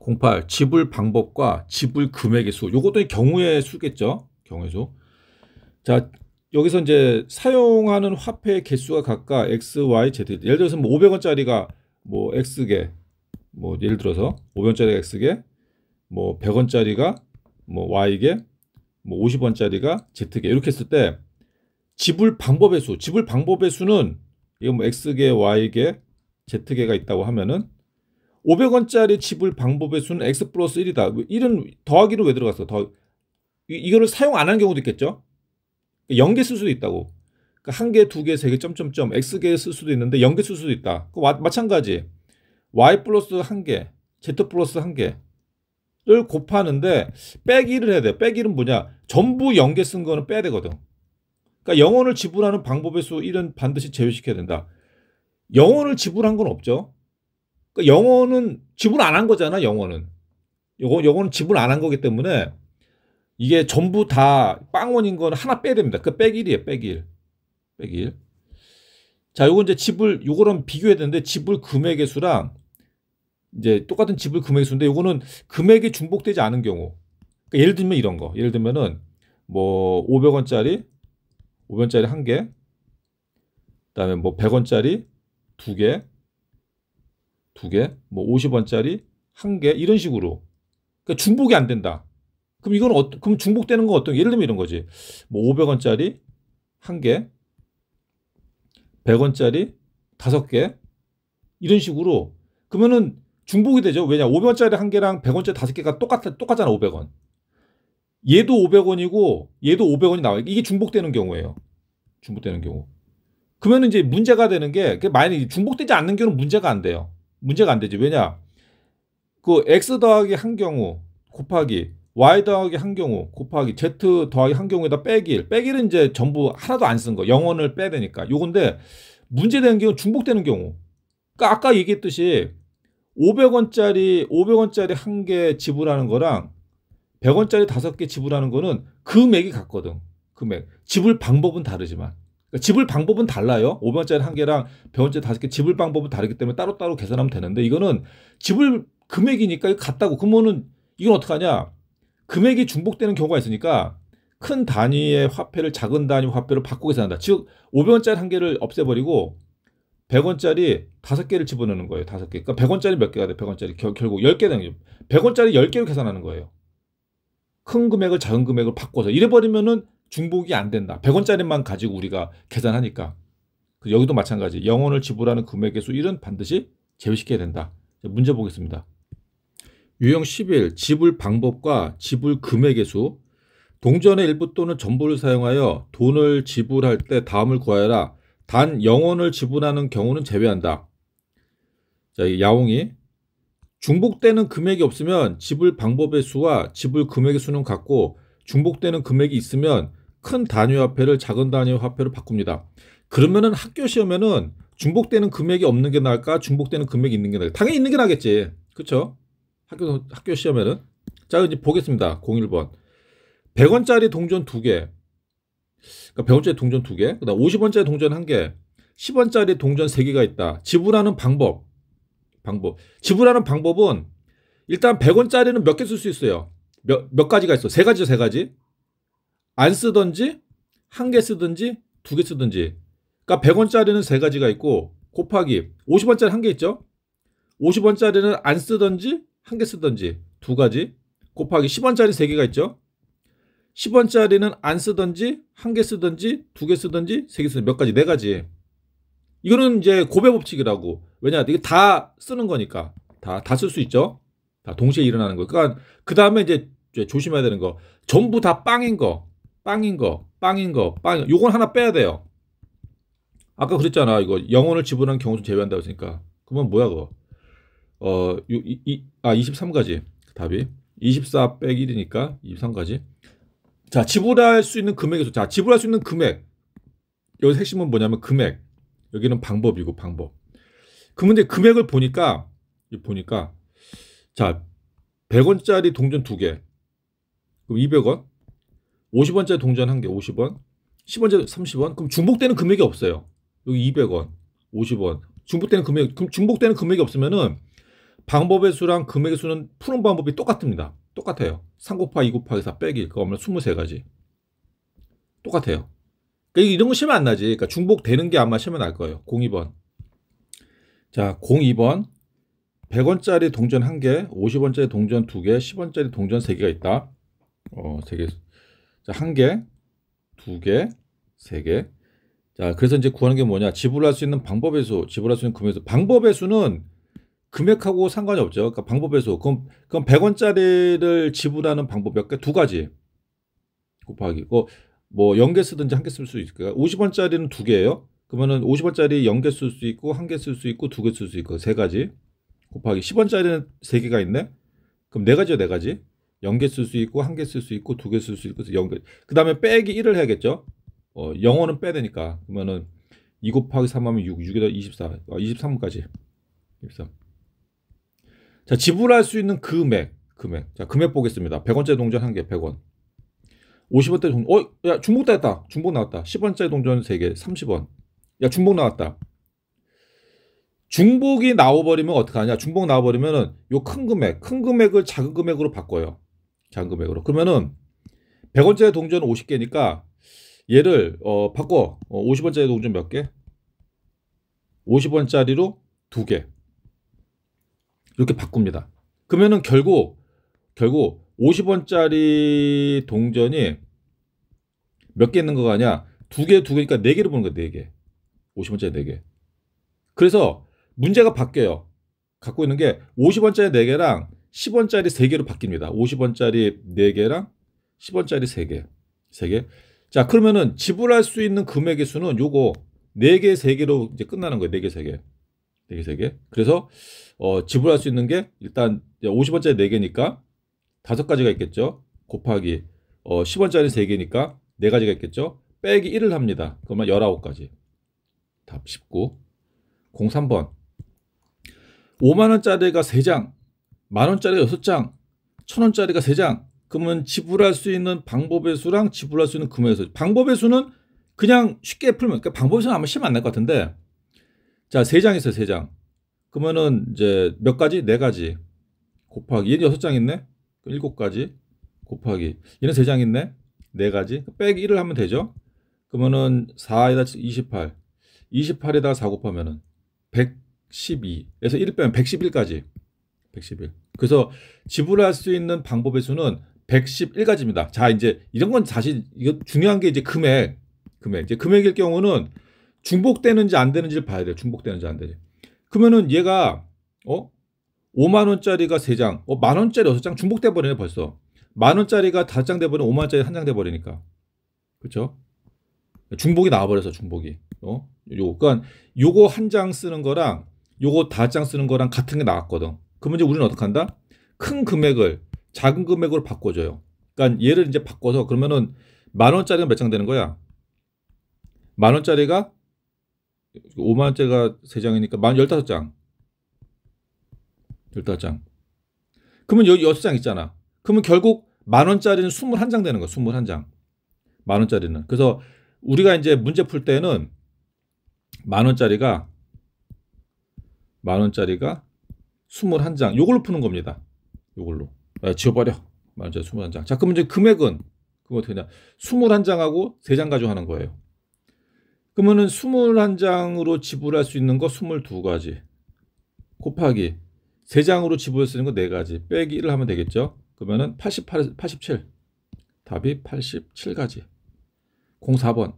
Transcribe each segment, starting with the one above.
08 지불 방법과 지불 금액의 수. 요것도 경우의 수겠죠. 경우의 수. 자, 여기서 이제 사용하는 화폐의 개수가 각각 X, Y, Z. 예를 들어서 뭐 500원짜리가 뭐 X개, 뭐 예를 들어서 500원짜리가 X개, 뭐 100원짜리가 뭐 Y개, 뭐 50원짜리가 Z개 이렇게 했을 때 지불 방법의 수, 지불 방법의 수는 이거 뭐 X개, Y개, Z개가 있다고 하면은 500원짜리 지불 방법의 수는 X 플러스 1이다. 1은 더하기로 왜 들어갔어? 이거를 사용 안 하는 경우도 있겠죠? 0개 쓸 수도 있다고. 그러니까 1개, 2개, 3개, 점점점, X개 쓸 수도 있는데 0개 쓸 수도 있다. 마찬가지. Y 플러스 1개, Z 플러스 1개를 곱하는데 빼기 1을 해야 돼. 빼기 1은 뭐냐? 전부 0개 쓴 거는 빼야 되거든. 그러니까 0원을 지불하는 방법의 수 1은 반드시 제외시켜야 된다. 0원을 지불한 건 없죠. 그러니까 0원은 지불 안 한 거잖아. 0원은. 요거는 지불 안 한 거기 때문에 이게 전부 다 빵원인 건 하나 빼야 됩니다. 그 빼기 1이에요. 빼기 1. 빼기 1. 자, 요거 이제 요거랑 비교해야 되는데 지불 금액의 수랑 이제 똑같은 지불 금액의 수인데 요거는 금액이 중복되지 않은 경우. 그러니까 예를 들면 이런 거. 예를 들면은 뭐 500원짜리 1개. 그다음에 뭐 100원짜리 2개. 뭐 50원짜리 1개 이런 식으로. 그러니까 중복이 안 된다. 그럼 이건 그럼 중복되는 건 어떤? 예를 들면 이런 거지. 뭐 500원짜리 1개, 100원짜리 5개 이런 식으로 그러면은 중복이 되죠. 왜냐? 500원짜리 1개랑 100원짜리 5개가 똑같잖아. 500원. 얘도 500원이고 얘도 500원이 나와요. 이게 중복되는 경우예요. 중복되는 경우. 그러면 이제 문제가 되는 게 만약에 중복되지 않는 경우는 문제가 안 돼요. 문제가 안 되지. 왜냐? 그 X 더하기 한 경우 곱하기 Y 더하기 한 경우 곱하기 Z 더하기 한 경우에다 빼기 1. 빼기 1은 이제 전부 하나도 안 쓴 거. 0원을 빼야 되니까. 요건데 문제되는 경우는 중복되는 경우. 그러니까 아까 얘기했듯이 500원짜리 1개 지불하는 거랑 100원짜리 5개 지불하는 거는 금액이 같거든. 금액. 지불 방법은 다르지만. 그러니까 지불 방법은 달라요. 500원짜리 1개랑 100원짜리 5개 지불 방법은 다르기 때문에 따로따로 계산하면 되는데 이거는 지불 금액이니까 이거 같다고. 그러면은 이건 어떡하냐? 금액이 중복되는 경우가 있으니까 큰 단위의 화폐를 작은 단위 화폐로 바꾸고 계산한다. 즉 500원짜리 1개를 없애버리고 100원짜리 5개를 집어넣는 거예요. 5개. 그러니까 100원짜리 몇 개가 돼? 100원짜리 결국 10개 되는 거예요. 100원짜리 10개로 계산하는 거예요. 큰 금액을 작은 금액으로 바꿔서 이래버리면은 중복이 안 된다. 100원짜리만 가지고 우리가 계산하니까. 여기도 마찬가지. 0원을 지불하는 금액의 수 1은 반드시 제외시켜야 된다. 문제 보겠습니다. 유형 11. 지불 방법과 지불 금액의 수. 동전의 일부 또는 전부를 사용하여 돈을 지불할 때 다음을 구하여라. 단 0원을 지불하는 경우는 제외한다. 자, 이 야옹이 중복되는 금액이 없으면 지불 방법의 수와 지불 금액의 수는 같고 중복되는 금액이 있으면 큰 단위 화폐를 작은 단위 화폐로 바꿉니다. 그러면은 학교 시험에는 중복되는 금액이 없는 게 나을까? 중복되는 금액이 있는 게 나을까? 당연히 있는 게 나겠지. 그렇죠? 학교 시험에는. 자, 이제 보겠습니다. 01번. 100원짜리 동전 2개. 그러니까 100원짜리 동전 2개. 그다음 50원짜리 동전 1개. 10원짜리 동전 3개가 있다. 지불하는 방법. 지불하는 방법은 일단 100원짜리는 몇 개 쓸 수 있어요. 몇 가지가 있어. 3가지죠, 3가지. 안 쓰든지, 1개 쓰든지, 2개 쓰든지. 그러니까 100원짜리는 3가지가 있고, 곱하기 50원짜리 1개 있죠? 50원짜리는 안 쓰든지, 1개 쓰든지, 2가지. 곱하기 10원짜리 3개가 있죠? 10원짜리는 안 쓰든지, 1개 쓰든지, 2개 쓰든지, 3개 쓰든지, 몇 가지, 4가지. 이거는 이제 고배 법칙이라고. 왜냐, 이게 다 쓰는 거니까. 다 쓸 수 있죠? 다 동시에 일어나는 거. 그러니까, 그 다음에 이제 조심해야 되는 거. 전부 다 빵인 거. 요건 하나 빼야 돼요. 아까 그랬잖아. 이거 0원을 지불하는 경우는 제외한다고 했으니까. 그러면 뭐야, 그거? 23가지. 답이. 24 빼기 1이니까 23가지. 자, 지불할 수 있는 금액에서. 자, 지불할 수 있는 금액. 여기서 핵심은 뭐냐면 금액. 여기는 방법이고, 방법. 그 문제 금액을 보니까, 자, 100원짜리 동전 2개. 그럼 200원. 50원짜리 동전 1개, 50원. 10원짜리 30원. 그럼 중복되는 금액이 없어요. 여기 200원, 50원. 중복되는 금액이 없으면은 방법의 수랑 금액의 수는 푸는 방법이 똑같습니다. 똑같아요. 3 곱하기 2 곱하기 4 빼기 그거면 23가지. 똑같아요. 그러니까 이런 거 시험 안 나지. 그러니까 중복되는 게 아마 시험에 날 거예요. 02번. 자, 02번. 100원짜리 동전 1개, 50원짜리 동전 2개, 10원짜리 동전 3개가 있다. 3개. 자, 1개, 2개, 3개. 자, 그래서 이제 구하는 게 뭐냐? 지불할 수 있는 방법의 수, 지불할 수 있는 금액의 수. 방법의 수는 금액하고 상관이 없죠. 그러니까 방법의 수. 그럼 100원짜리를 지불하는 방법 몇 개? 2가지. 곱하기. 뭐 0개 쓰든지 1개 쓸 수 있을까요? 50원짜리는 2개예요. 그러면은 50원짜리 0개 쓸 수 있고 1개 쓸 수 있고 2개 쓸 수 있고 3가지. 곱하기 10원짜리는 3개가 있네. 그럼 4가지요, 4가지. 0개 쓸 수 있고 1개 쓸 수 있고 2개 쓸 수 있고 0개. 그다음에 빼기 1을 해야겠죠. 0원은 빼야 되니까. 그러면은 2 곱하기 3 하면 6, 6에다 24. 23까지. 23. 자, 지불할 수 있는 금액. 자, 금액 보겠습니다. 100원짜리 동전 1개, 100원. 50원짜리 동전. 야, 중복 됐다. 중복 나왔다. 10원짜리 동전 3개, 30원. 야, 중복 나왔다. 중복이 나와버리면 어떡하냐? 중복 나와버리면은 요 큰 금액을 작은 금액으로 바꿔요. 작은 금액으로. 그러면은 100원짜리 동전 50개니까 얘를 바꿔. 50원짜리 동전 몇 개? 50원짜리로 2개. 이렇게 바꿉니다. 그러면은 결국 50원짜리 동전이 몇 개 있는 거가 아니야? 2개니까 4개를 보는 거야, 4개. 50원짜리 4개. 그래서 문제가 바뀌어요. 갖고 있는 게 50원짜리 4개랑 10원짜리 3개로 바뀝니다. 50원짜리 4개랑 10원짜리 3개. 3개. 자, 그러면은 지불할 수 있는 금액의 수는 요거 4개, 3개로 이제 끝나는 거예요. 4개, 3개. 4개, 3개. 그래서 지불할 수 있는 게 일단 50원짜리 4개니까 5가지가 있겠죠. 곱하기 10원짜리 3개니까 4가지가 있겠죠. 빼기 1을 합니다. 그러면 19가지. 답 19. 03번. 5만원짜리가 3장, 만원짜리가 6장, 1000원짜리가 3장. 그러면 지불할 수 있는 방법의 수랑 지불할 수 있는 금액의 수. 방법의 수는 그냥 쉽게 풀면, 그러니까 방법의 수는 아마 시험 안 날 것 같은데. 자, 3장 있어요, 3장. 그러면은 이제 몇 가지? 4가지. 곱하기. 얘는 6장 있네? 7가지. 곱하기. 얘는 3장 있네? 4가지. 빼기 1을 하면 되죠? 그러면은 4에다 28. 28에다 4 곱하면은 112에서 1 빼면 111까지. 111. 그래서 지불할 수 있는 방법의 수는 111가지입니다. 자, 이제 이런 건 사실 이거 중요한 게 이제 금액. 이제 금액일 경우는 중복되는지 안 되는지를 봐야 돼요. 중복되는지 안 되는지. 그러면은 얘가 5만 원짜리가 3장, 만 원짜리 6장 중복돼 버리네 벌써. 만 원짜리가 5장 돼 버리면 5만 원짜리 1장 돼 버리니까. 그렇죠? 중복이 나와 버려서 중복이. 그러니까 요거 1장 쓰는 거랑 요거 5장 쓰는 거랑 같은 게 나왔거든. 그러면 이제 우리는 어떻게 한다? 큰 금액을 작은 금액으로 바꿔줘요. 그러니까 얘를 이제 바꿔서 그러면은 만 원짜리가 몇 장 되는 거야? 만 원짜리가 5만 원짜리가 3장이니까 만 15장. 15장. 그러면 여기 6장 있잖아. 그러면 결국 만 원짜리는 21장 되는 거야. 21장. 만 원짜리는. 그래서 우리가 이제 문제 풀 때는 만 원짜리가 21장. 요걸로 푸는 겁니다. 요걸로. 지워버려. 만 원짜리 21장. 자, 그러면 이제 금액은 그거 어떻게 되냐? 21장하고 3장 가지고 하는 거예요. 그러면은 21장으로 지불할 수 있는 거 22가지. 곱하기 3장으로 지불할 수 있는 거 4가지. 빼기 1을 하면 되겠죠. 그러면은 87. 답이 87가지. 04번.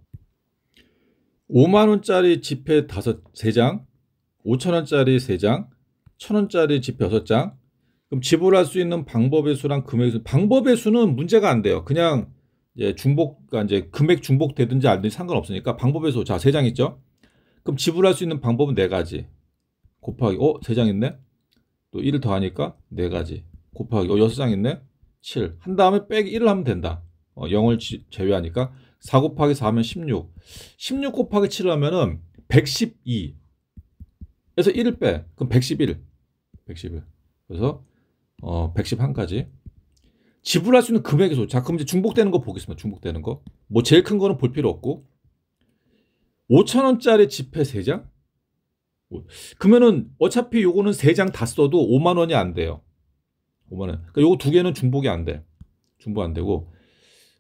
5만 원짜리 지폐 3장, 5천 원짜리 3장, 1,000원짜리 지폐 6장. 그럼 지불할 수 있는 방법의 수랑 금액의 수. 방법의 수는 문제가 안 돼요. 그냥 이제 그러니까 이제 금액 중복되든지 안 되든지 상관없으니까 방법의 수. 자, 3장 있죠? 그럼 지불할 수 있는 방법은 4가지. 곱하기 3장 있네? 또 1을 더하니까 4가지. 곱하기 6장 있네? 7. 한 다음에 빼기 1을 하면 된다. 0을 제외하니까 4 곱하기 4 하면 16. 16 곱하기 7을 하면은 112. 그래서 1을 빼. 그럼 111. 그래서 111까지. 지불할 수 있는 금액의 수. 자, 그럼 이제 중복되는 거 보겠습니다. 중복되는 거. 뭐 제일 큰 거는 볼 필요 없고. 5,000원짜리 지폐 3장? 그러면은 어차피 요거는 3장 다 써도 5만 원이 안 돼요. 5만 원. 그러니까 요거 2개는 중복이 안 돼. 중복 안 되고.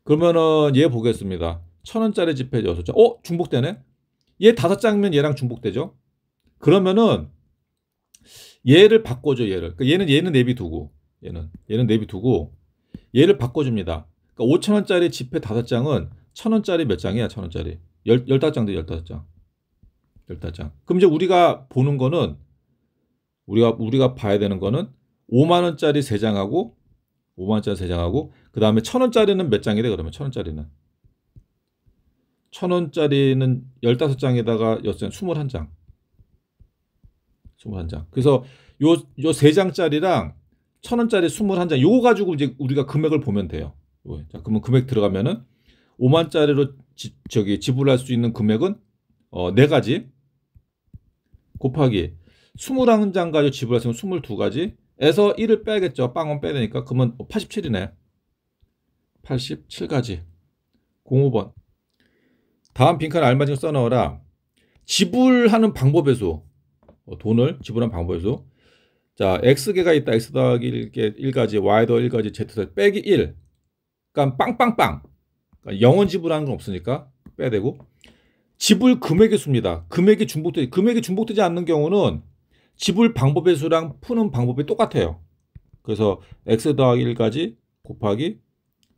그러면은 얘 보겠습니다. 1,000원짜리 지폐 6장. 중복되네. 얘 5장이면 얘랑 중복되죠. 그러면은 얘를 바꿔줘, 얘를. 그러니까 얘는 내비두고, 얘는 내비두고, 얘를 바꿔줍니다. 그러니까 5,000원짜리 지폐 5장은 1,000원짜리 몇 장이야, 1,000원짜리? 15장 돼, 15장. 15장. 그럼 이제 우리가 보는 거는, 우리가 봐야 되는 거는 5만원짜리 3장하고, 5만원짜리 3장하고, 그 다음에 1,000원짜리는 몇 장이 돼, 그러면 1,000원짜리는? 1,000원짜리는 15장에다가 6장, 21장. 21장. 그래서 요 3장짜리랑 1,000원짜리 21장, 요거 가지고 이제 우리가 금액을 보면 돼요. 자, 그러면 금액 들어가면은 5만짜리로 지불할 수 있는 금액은 4가지 곱하기 21장 가지고 지불할 수 있는 22가지 에서 1을 빼야겠죠. 빵원 빼야 되니까. 그러면 87이네. 87가지. 05번. 다음 빈칸에 알맞은 거 써넣어라. 지불하는 방법의 수. 돈을 지불하는 방법의 수. 자, X개가 있다. X 더하기 1가지, Y 더하기 1가지, Z 더하기 빼기 1. 그러니까 빵빵빵. 그러니까 영원 지불하는 건 없으니까 빼야 되고. 지불 금액의 수입니다. 금액이 중복되지 않는 경우는 지불 방법의 수랑 푸는 방법이 똑같아요. 그래서 X 더하기 1가지 곱하기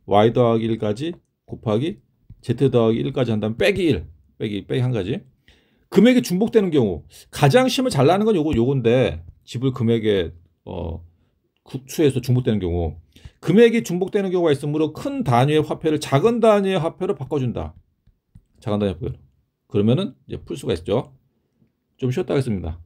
Y 더하기 1가지 곱하기 Z 더하기 1까지 한다면 빼기 1. 빼기 한 가지. 금액이 중복되는 경우 가장 시험을 잘 나는 건 요건데 지불 금액의 수에서 중복되는 경우 금액이 중복되는 경우가 있으므로 큰 단위의 화폐를 작은 단위의 화폐로 바꿔준다. 작은 단위의 화폐로. 그러면은 이제 풀 수가 있죠. 좀 쉬었다 하겠습니다.